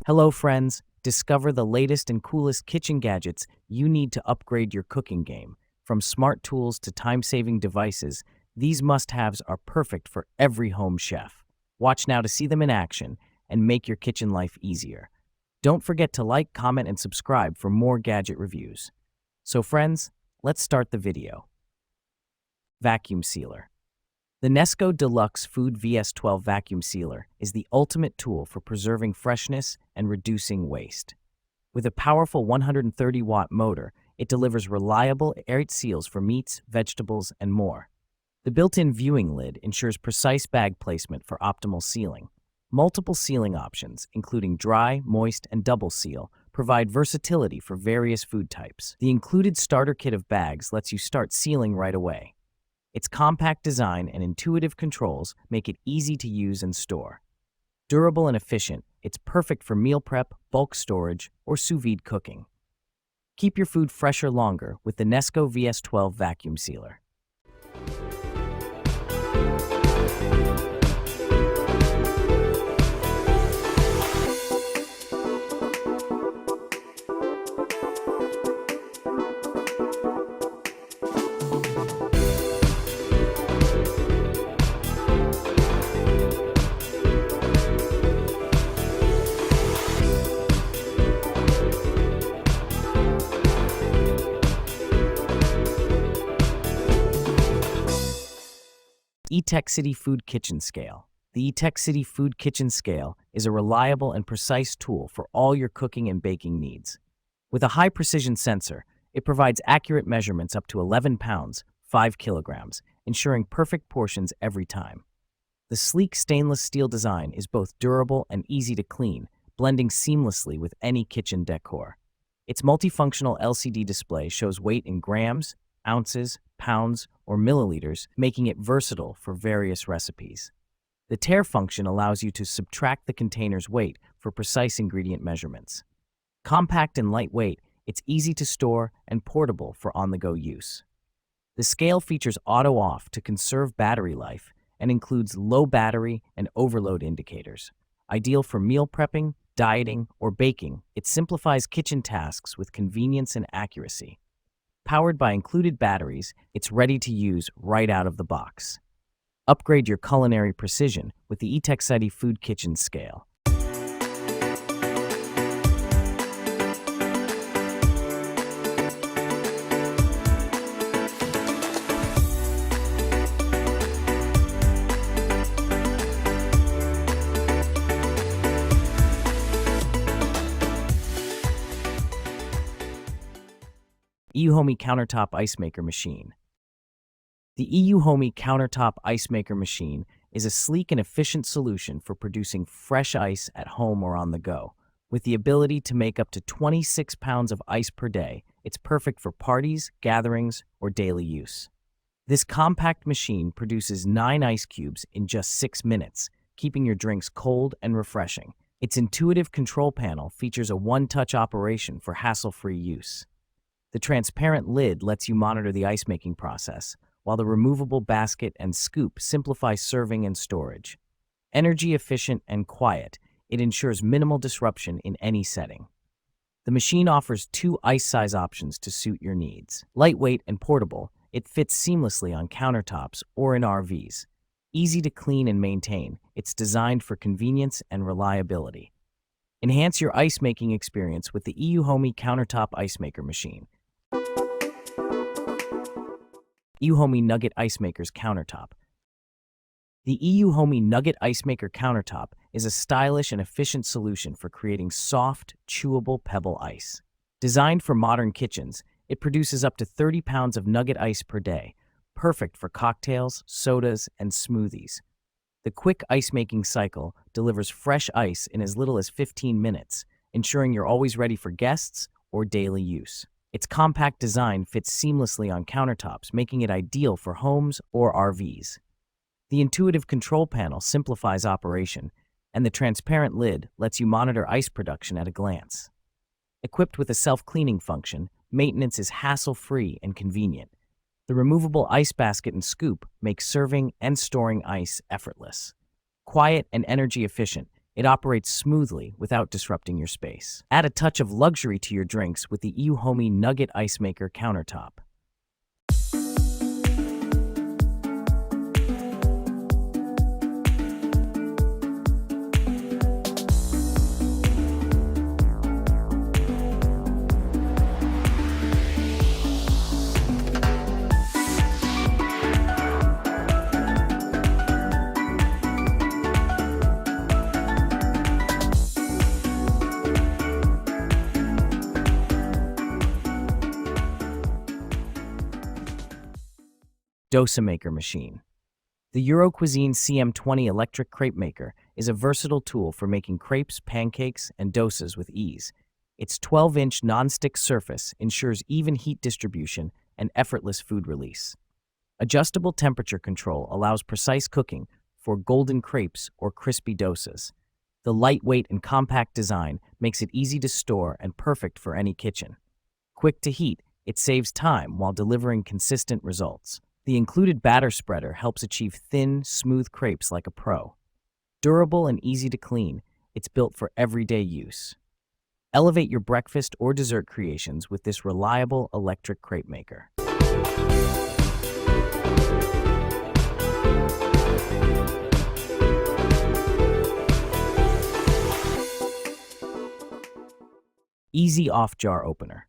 Hello, friends. Discover the latest and coolest kitchen gadgets you need to upgrade your cooking game. From smart tools to time-saving devices, these must-haves are perfect for every home chef. Watch now to see them in action and make your kitchen life easier. Don't forget to like, comment, and subscribe for more gadget reviews. So, friends, let's start the video. Vacuum Sealer. The Nesco Deluxe Food VS12 Vacuum Sealer is the ultimate tool for preserving freshness and reducing waste. With a powerful 130-watt motor, it delivers reliable air seals for meats, vegetables, and more. The built-in viewing lid ensures precise bag placement for optimal sealing. Multiple sealing options, including dry, moist, and double seal, provide versatility for various food types. The included starter kit of bags lets you start sealing right away. Its compact design and intuitive controls make it easy to use and store. Durable and efficient, it's perfect for meal prep, bulk storage, or sous vide cooking. Keep your food fresher longer with the Nesco VS12 Vacuum Sealer. E-Tech City Food Kitchen Scale. The E-Tech City Food Kitchen Scale is a reliable and precise tool for all your cooking and baking needs. With a high-precision sensor, it provides accurate measurements up to 11 pounds, 5 kilograms, ensuring perfect portions every time. The sleek stainless steel design is both durable and easy to clean, blending seamlessly with any kitchen decor. Its multifunctional LCD display shows weight in grams, ounces, pounds, or milliliters, making it versatile for various recipes. The tare function allows you to subtract the container's weight for precise ingredient measurements. Compact and lightweight, it's easy to store and portable for on-the-go use. The scale features auto-off to conserve battery life and includes low battery and overload indicators. Ideal for meal prepping, dieting, or baking, it simplifies kitchen tasks with convenience and accuracy. Powered by included batteries, it's ready to use right out of the box. Upgrade your culinary precision with the E-Tech City Food Kitchen Scale. EU-Homey Countertop Ice Maker Machine. The EU-Homey Countertop Ice Maker Machine is a sleek and efficient solution for producing fresh ice at home or on the go. With the ability to make up to 26 pounds of ice per day, it's perfect for parties, gatherings, or daily use. This compact machine produces 9 ice cubes in just 6 minutes, keeping your drinks cold and refreshing. Its intuitive control panel features a one-touch operation for hassle-free use. The transparent lid lets you monitor the ice-making process, while the removable basket and scoop simplify serving and storage. Energy efficient and quiet, it ensures minimal disruption in any setting. The machine offers 2 ice size options to suit your needs. Lightweight and portable, it fits seamlessly on countertops or in RVs. Easy to clean and maintain, it's designed for convenience and reliability. Enhance your ice-making experience with the EU-Homey Countertop Ice Maker Machine. EU-Homey Nugget Ice Maker's Countertop. The EU-Homey Nugget Ice Maker Countertop is a stylish and efficient solution for creating soft, chewable pebble ice. Designed for modern kitchens, it produces up to 30 pounds of nugget ice per day, perfect for cocktails, sodas, and smoothies. The quick ice-making cycle delivers fresh ice in as little as 15 minutes, ensuring you're always ready for guests or daily use. Its compact design fits seamlessly on countertops, making it ideal for homes or RVs. The intuitive control panel simplifies operation, and the transparent lid lets you monitor ice production at a glance. Equipped with a self-cleaning function, maintenance is hassle-free and convenient. The removable ice basket and scoop make serving and storing ice effortless. Quiet and energy efficient, It operates smoothly without disrupting your space. Add a touch of luxury to your drinks with the Homey Nugget Ice Maker countertop. Dosa Maker Machine. The Euro Cuisine CM20 electric crepe maker is a versatile tool for making crepes, pancakes, and dosas with ease. Its 12-inch non-stick surface ensures even heat distribution and effortless food release. Adjustable temperature control allows precise cooking for golden crepes or crispy dosas. The lightweight and compact design makes it easy to store and perfect for any kitchen. Quick to heat, it saves time while delivering consistent results. The included batter spreader helps achieve thin, smooth crepes like a pro. Durable and easy to clean, it's built for everyday use. Elevate your breakfast or dessert creations with this reliable electric crepe maker. Easy Off Jar Opener.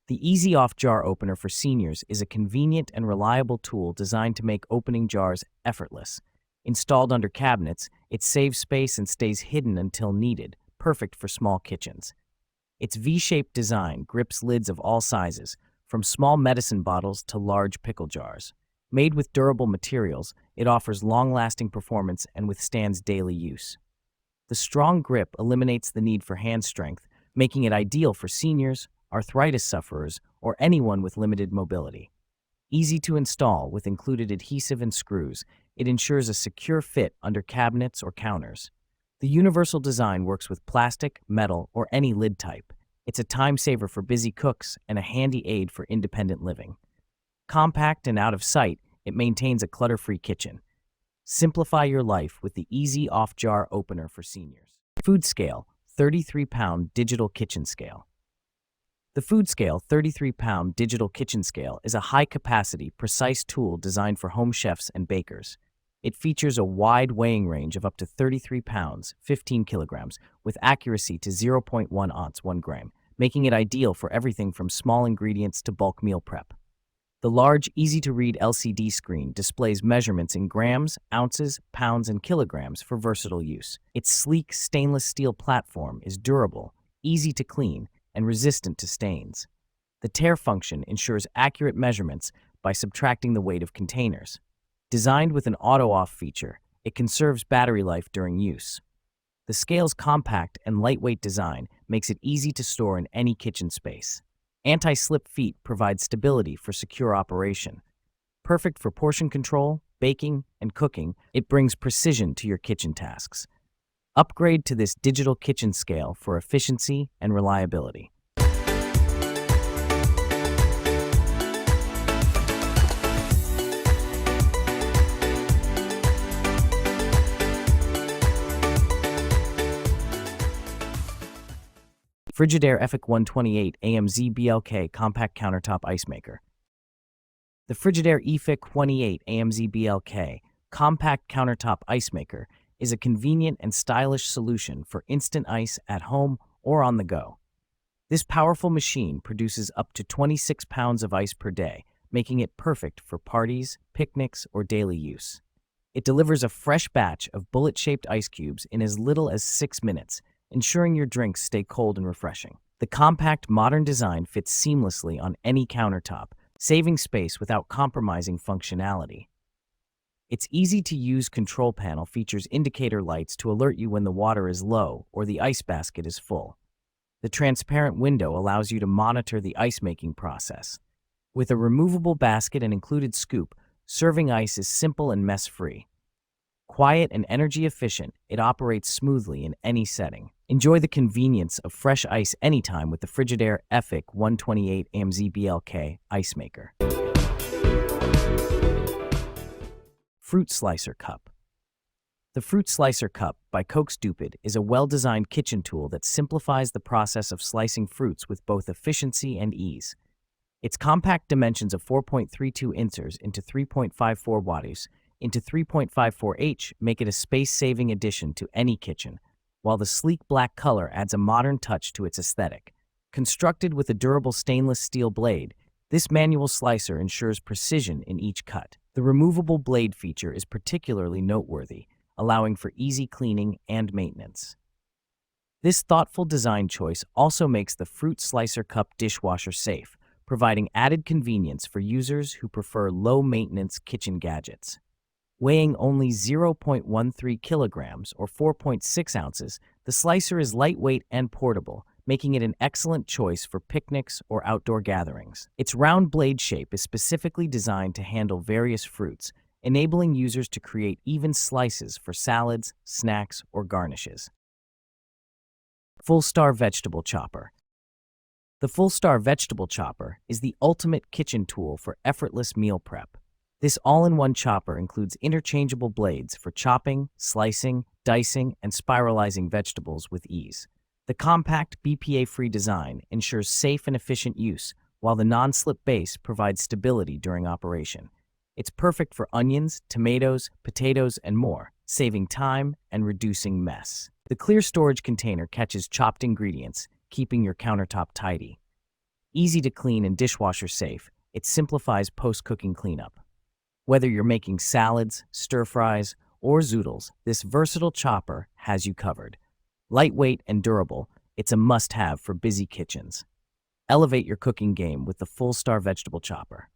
The Easy Off Jar Opener for seniors is a convenient and reliable tool designed to make opening jars effortless. Installed under cabinets, it saves space and stays hidden until needed, perfect for small kitchens. Its V-shaped design grips lids of all sizes, from small medicine bottles to large pickle jars. Made with durable materials, it offers long-lasting performance and withstands daily use. The strong grip eliminates the need for hand strength, making it ideal for seniors, arthritis sufferers, or anyone with limited mobility. Easy to install with included adhesive and screws, it ensures a secure fit under cabinets or counters. The universal design works with plastic, metal, or any lid type. It's a time saver for busy cooks and a handy aid for independent living. Compact and out of sight, it maintains a clutter-free kitchen. Simplify your life with the Easy Off Jar Opener for seniors. Food Scale 33-pound digital kitchen scale. The Food Scale 33-pound digital kitchen scale is a high-capacity, precise tool designed for home chefs and bakers. It features a wide weighing range of up to 33 pounds, 15 kilograms, with accuracy to 0.1 ounce, 1 gram, making it ideal for everything from small ingredients to bulk meal prep. The large, easy-to-read LCD screen displays measurements in grams, ounces, pounds, and kilograms for versatile use. Its sleek stainless steel platform is durable, easy to clean, and resistant to stains. The tare function ensures accurate measurements by subtracting the weight of containers. Designed with an auto-off feature, it conserves battery life during use. The scale's compact and lightweight design makes it easy to store in any kitchen space. Anti-slip feet provide stability for secure operation. Perfect for portion control, baking, and cooking, it brings precision to your kitchen tasks. Upgrade to this digital kitchen scale for efficiency and reliability. Frigidaire EFIC 128 AMZ BLK Compact Countertop Ice Maker. The Frigidaire EFIC 28 AMZ BLK Compact Countertop Ice Maker is a convenient and stylish solution for instant ice at home or on the go. This powerful machine produces up to 26 pounds of ice per day, making it perfect for parties, picnics, or daily use. It delivers a fresh batch of bullet-shaped ice cubes in as little as 6 minutes, ensuring your drinks stay cold and refreshing. The compact, modern design fits seamlessly on any countertop, saving space without compromising functionality. Its easy-to-use control panel features indicator lights to alert you when the water is low or the ice basket is full. The transparent window allows you to monitor the ice-making process. With a removable basket and included scoop, serving ice is simple and mess-free. Quiet and energy-efficient, it operates smoothly in any setting. Enjoy the convenience of fresh ice anytime with the Frigidaire EFIC 128 AMZ BLK Ice Maker. Fruit Slicer Cup. The Fruit Slicer Cup by Stupid is a well-designed kitchen tool that simplifies the process of slicing fruits with both efficiency and ease. Its compact dimensions of 4.32 inches into 3.54 watts into 3.54 make it a space-saving addition to any kitchen, while the sleek black color adds a modern touch to its aesthetic. Constructed with a durable stainless steel blade, this manual slicer ensures precision in each cut. The removable blade feature is particularly noteworthy, allowing for easy cleaning and maintenance. This thoughtful design choice also makes the Fruit Slicer Cup dishwasher safe, providing added convenience for users who prefer low-maintenance kitchen gadgets. Weighing only 0.13 kilograms or 4.6 ounces, the slicer is lightweight and portable, making it an excellent choice for picnics or outdoor gatherings. Its round blade shape is specifically designed to handle various fruits, enabling users to create even slices for salads, snacks, or garnishes. Full Star Vegetable Chopper. The Full Star Vegetable Chopper is the ultimate kitchen tool for effortless meal prep. This all-in-one chopper includes interchangeable blades for chopping, slicing, dicing, and spiralizing vegetables with ease. The compact, BPA-free design ensures safe and efficient use, while the non-slip base provides stability during operation. It's perfect for onions, tomatoes, potatoes, and more, saving time and reducing mess. The clear storage container catches chopped ingredients, keeping your countertop tidy. Easy to clean and dishwasher safe, it simplifies post-cooking cleanup. Whether you're making salads, stir-fries, or zoodles, this versatile chopper has you covered. Lightweight and durable, it's a must-have for busy kitchens. Elevate your cooking game with the Full Star Vegetable Chopper.